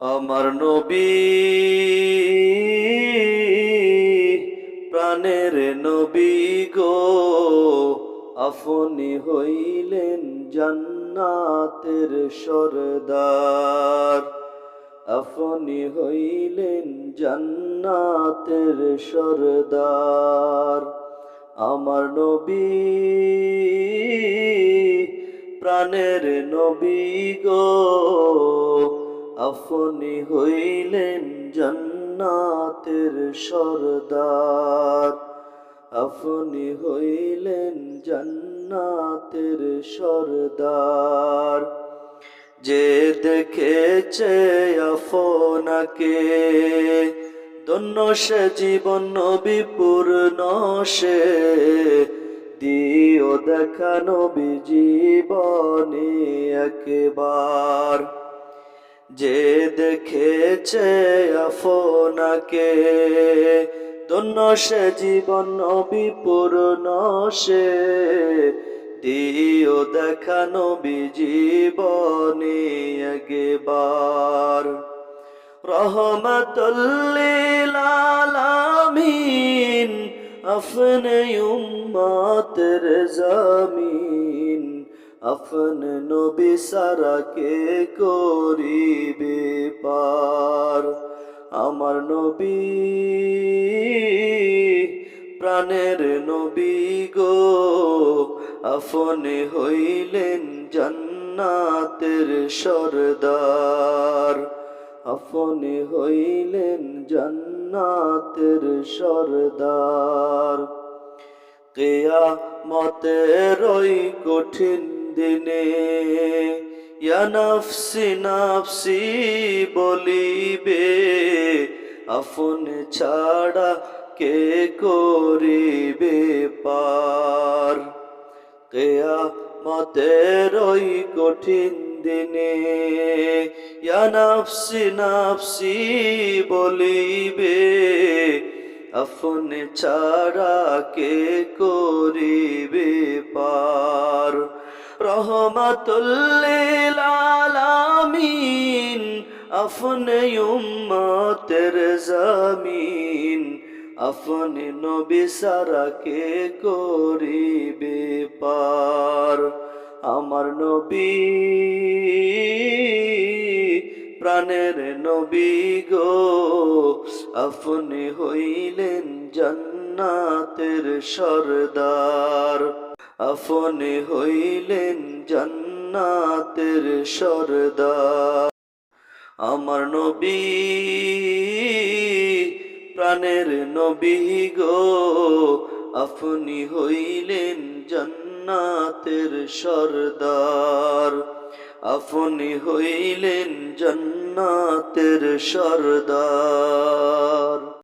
আমার নবী প্রাণের নবী গো, আপনি হইলেন জান্নাতের সরদার। আপনি হইলেন জান্নাতের সরদার। আমার নবী প্রাণের নবী গো, আপনি হইলেন জান্নাতের সরদার। আপনি হইলেন জান্নাতের সরদার। যে দেখেছে আপনাকে ধন্য সে জীবন নবী পূর্ণ সে। দিও দেখা নবী জীবনে একবার। যে দেখেছে আপনাকে ধন্য সে জীবন নবী পূর্ণ সে। দিও দেখা নবী জীবনে একবার। রহমাতুল লিল আলামিন আপনি উম্মতের জামিন। আপনি নবী সারা কে করিবে পার। আমার নবী প্রাণের নবী গো, আপনি হইলেন জান্নাতের সরদার। আপনি হইলেন জান্নাতের সরদার। কিয়ামতের ওই কঠিন দিনে ইয়া নফসি নফসি বলিবে। আপনি ছাড়া কে করিবে পার। কিয়ামতের ওই কঠিন দিনে ইয়া নফসি নফসি বলিবে। আপনি ছাড়া কে করিবে পার। রহমাতুল লিল আলামিন আপনি উম্মতের জামিন। আপনি নবী সারা কে করিবে পার। আমার নবী প্রাণের নবী গো, আপনি হইলেন জান্নাতের সরদার। আপনি হইলেন জান্নাতের সরদার। আমার নবী প্রাণের নবী গো, আপনি হইলেন জান্নাতের সরদার। আপনি হইলেন জান্নাতের সরদার।